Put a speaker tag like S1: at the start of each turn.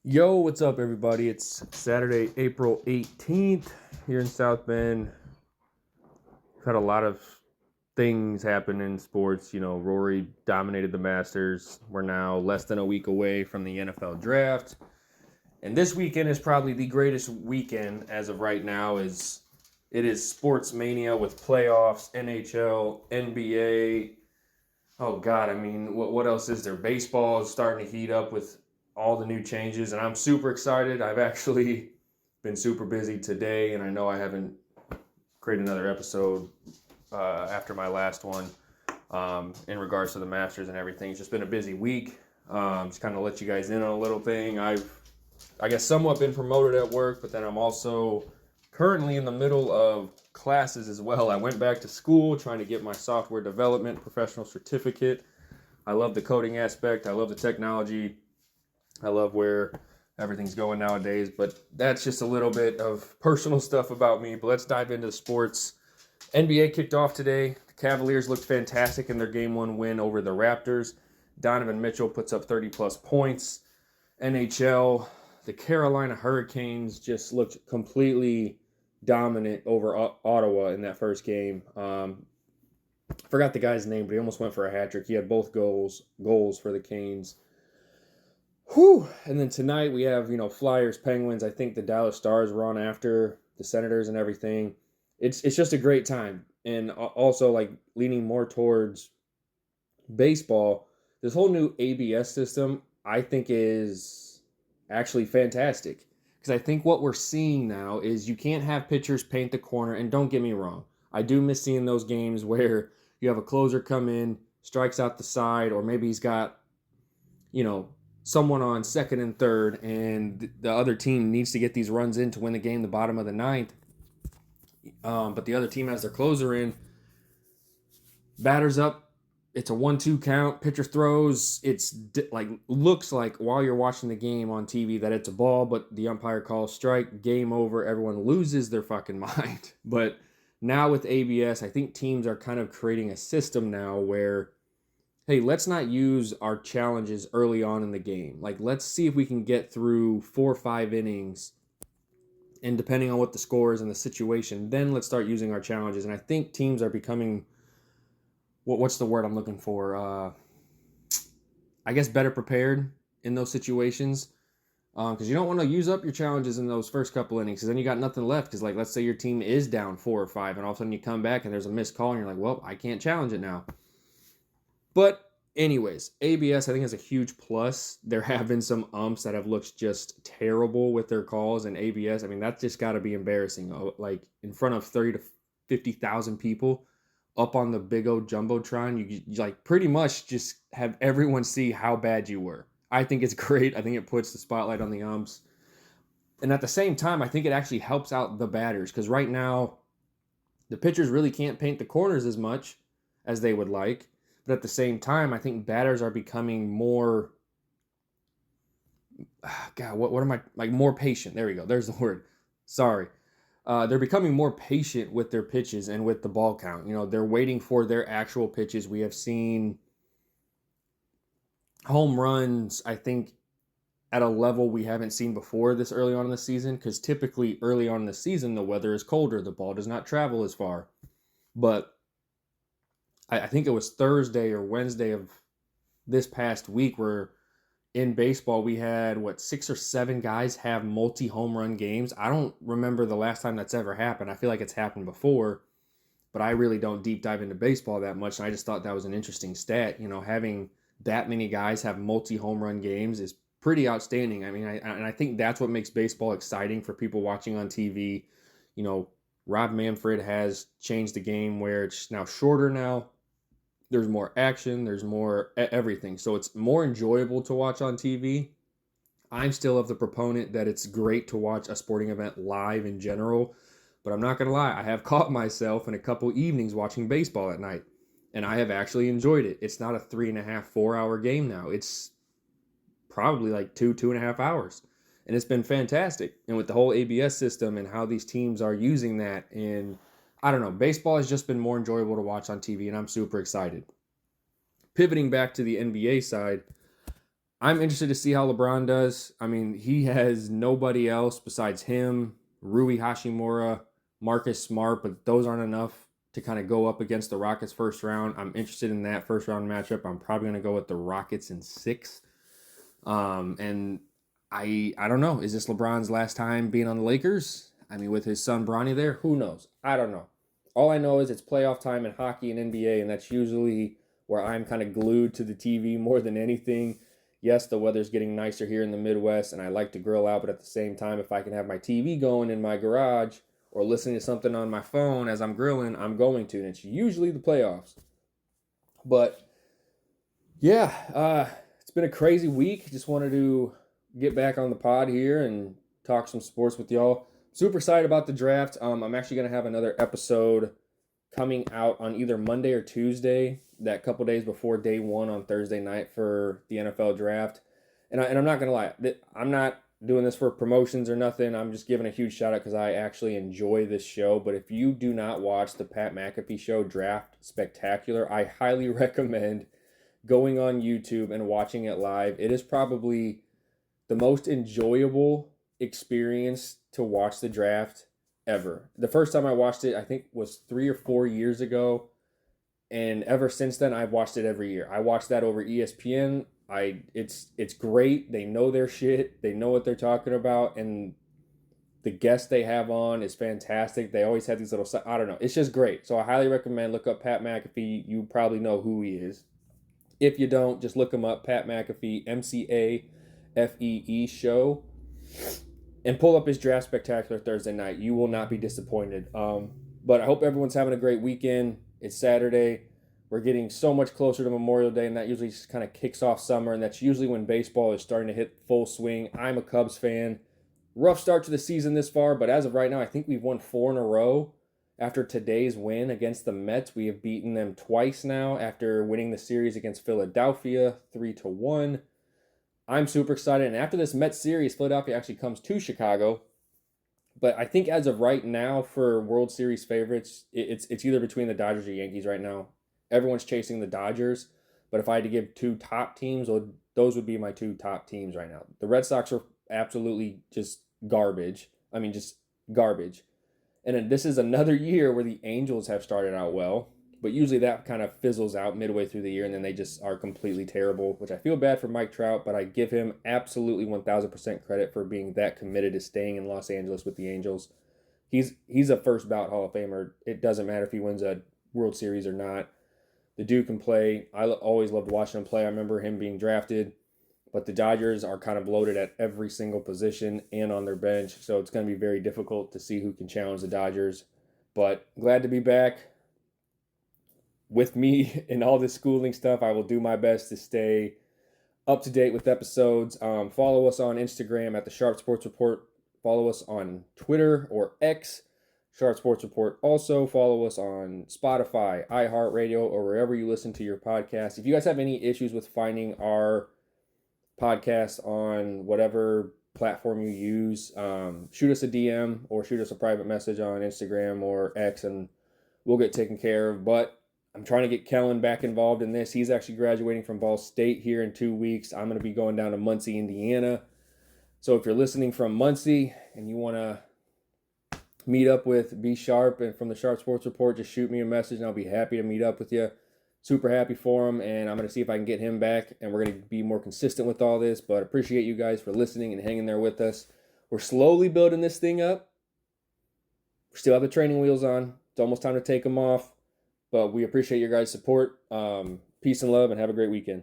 S1: Yo, what's up, everybody? It's Saturday, April 18th here in South Bend. We've had a lot of things happen in sports. Rory dominated the Masters. We're now less than a week away from the NFL draft. And this weekend is probably the greatest weekend as of right now. It is sports mania with playoffs, NHL, NBA. Oh God, I mean, what else is there? Baseball is starting to heat up with all the new changes, and I'm super excited. I've actually been super busy today, and I know I haven't created another episode after my last one in regards to the Masters and everything. It's just been a busy week. Just kind of let you guys in on a little thing. I guess, somewhat been promoted at work, but then I'm also currently in the middle of classes as well. I went back to school trying to get my software development professional certificate. I love the coding aspect. I love the technology. I love where everything's going nowadays. But that's just a little bit of personal stuff about me. But let's dive into the sports. NBA kicked off today. The Cavaliers looked fantastic in their Game 1 win over the Raptors. Donovan Mitchell puts up 30-plus points. NHL, the Carolina Hurricanes just looked completely dominant over Ottawa in that first game. I forgot the guy's name, but he almost went for a hat trick. He had both goals for the Canes. Whew. And then tonight we have, Flyers, Penguins. I think the Dallas Stars were on after the Senators and everything. It's just a great time. And also, like, leaning more towards baseball, this whole new ABS system, I think, is actually fantastic. Because I think what we're seeing now is you can't have pitchers paint the corner. And don't get me wrong, I do miss seeing those games where you have a closer come in, strikes out the side, or maybe he's got, someone on second and third, and the other team needs to get these runs in to win the game the bottom of the ninth. But the other team has their closer in. Batters up. It's a 1-2 count. Pitcher throws. It's looks like while you're watching the game on TV that it's a ball, but the umpire calls strike. Game over. Everyone loses their fucking mind. But now with ABS, I think teams are kind of creating a system now where, hey, let's not use our challenges early on in the game. Like, let's see if we can get through 4 or 5 innings, and depending on what the score is and the situation, then let's start using our challenges. And I think teams are becoming, what's the word I'm looking for? I guess better prepared in those situations. Because you don't want to use up your challenges in those first couple innings, because then you got nothing left. Because, like, let's say your team is down 4 or 5, and all of a sudden you come back and there's a missed call, and you're like, well, I can't challenge it now. But anyways, ABS I think is a huge plus. There have been some umps that have looked just terrible with their calls, and ABS, I mean, that's just got to be embarrassing. Like, in front of 30 to 50,000 people up on the big old Jumbotron, you like pretty much just have everyone see how bad you were. I think it's great. I think it puts the spotlight on the umps. And at the same time, I think it actually helps out the batters, because right now the pitchers really can't paint the corners as much as they would like. But at the same time, I think batters are becoming more, what am I, like, more patient. There we go. There's the word. Sorry. They're becoming more patient with their pitches and with the ball count. They're waiting for their actual pitches. We have seen home runs, I think, at a level we haven't seen before this early on in the season, because typically early on in the season, the weather is colder. The ball does not travel as far. But I think it was Thursday or Wednesday of this past week where in baseball we had, 6 or 7 guys have multi-home run games. I don't remember the last time that's ever happened. I feel like it's happened before, but I really don't deep dive into baseball that much. And I just thought that was an interesting stat. Having that many guys have multi-home run games is pretty outstanding. I mean, I think that's what makes baseball exciting for people watching on TV. Rob Manfred has changed the game where it's now shorter now. There's more action, there's more everything. So it's more enjoyable to watch on TV. I'm still of the proponent that it's great to watch a sporting event live in general, but I'm not going to lie, I have caught myself in a couple evenings watching baseball at night, and I have actually enjoyed it. It's not a 3.5, 4-hour game now. It's probably like 2.5 hours, and it's been fantastic. And with the whole ABS system and how these teams are using that, and I don't know, baseball has just been more enjoyable to watch on TV, and I'm super excited. Pivoting back to the NBA side, I'm interested to see how LeBron does. I mean, he has nobody else besides him, Rui Hashimura, Marcus Smart, but those aren't enough to kind of go up against the Rockets first round. I'm interested in that first round matchup. I'm probably going to go with the Rockets in 6. And I don't know. Is this LeBron's last time being on the Lakers? I mean, with his son Bronny there, who knows? I don't know. All I know is it's playoff time in hockey and NBA, and that's usually where I'm kind of glued to the TV more than anything. Yes, the weather's getting nicer here in the Midwest, and I like to grill out, but at the same time, if I can have my TV going in my garage or listening to something on my phone as I'm grilling, I'm going to, and it's usually the playoffs. But yeah, it's been a crazy week. Just wanted to get back on the pod here and talk some sports with y'all. Super excited about the draft. I'm actually going to have another episode coming out on either Monday or Tuesday, that couple days before day one on Thursday night for the NFL draft. And I'm not going to lie, I'm not doing this for promotions or nothing. I'm just giving a huge shout out because I actually enjoy this show. But if you do not watch the Pat McAfee show, Draft Spectacular, I highly recommend going on YouTube and watching it live. It is probably the most enjoyable experience to watch the draft ever. The first time I watched it, I think, was 3 or 4 years ago. And ever since then, I've watched it every year. I watched that over ESPN. It's great. They know their shit. They know what they're talking about. And the guest they have on is fantastic. They always have these little, I don't know. It's just great. So I highly recommend, look up Pat McAfee. You probably know who he is. If you don't, just look him up, Pat McAfee, MCAFEE show, and pull up his Draft Spectacular Thursday night. You will not be disappointed. But I hope everyone's having a great weekend. It's Saturday. We're getting so much closer to Memorial Day, and that usually just kind of kicks off summer, and that's usually when baseball is starting to hit full swing. I'm a Cubs fan. Rough start to the season this far, but as of right now, I think we've won 4 in a row. After today's win against the Mets, we have beaten them twice now after winning the series against Philadelphia 3-1. I'm super excited. And after this Mets series, Philadelphia actually comes to Chicago. But I think as of right now for World Series favorites, it's either between the Dodgers or Yankees right now. Everyone's chasing the Dodgers. But if I had to give 2 top teams, well, those would be my 2 top teams right now. The Red Sox are absolutely just garbage. I mean, just garbage. And then this is another year where the Angels have started out well, but usually that kind of fizzles out midway through the year, and then they just are completely terrible, which I feel bad for Mike Trout, but I give him absolutely 1,000% credit for being that committed to staying in Los Angeles with the Angels. He's a first ballot Hall of Famer. It doesn't matter if he wins a World Series or not. The dude can play. I always loved watching him play. I remember him being drafted. But the Dodgers are kind of loaded at every single position and on their bench. So it's going to be very difficult to see who can challenge the Dodgers. But glad to be back. With me and all this schooling stuff, I will do my best to stay up to date with episodes. Follow us on Instagram at the Sharp Sports Report. Follow us on Twitter or X, Sharp Sports Report. Also follow us on Spotify, iHeartRadio, or wherever you listen to your podcast. If you guys have any issues with finding our podcast on whatever platform you use, shoot us a DM or shoot us a private message on Instagram or X, and we'll get taken care of. But I'm trying to get Kellen back involved in this. He's actually graduating from Ball State here in 2 weeks. I'm going to be going down to Muncie, Indiana. So if you're listening from Muncie and you want to meet up with B Sharp and from the Sharp Sports Report, just shoot me a message and I'll be happy to meet up with you. Super happy for him, and I'm going to see if I can get him back, and we're going to be more consistent with all this, but appreciate you guys for listening and hanging there with us. We're slowly building this thing up. We still have the training wheels on. It's almost time to take them off, but we appreciate your guys' support. Peace and love, and have a great weekend.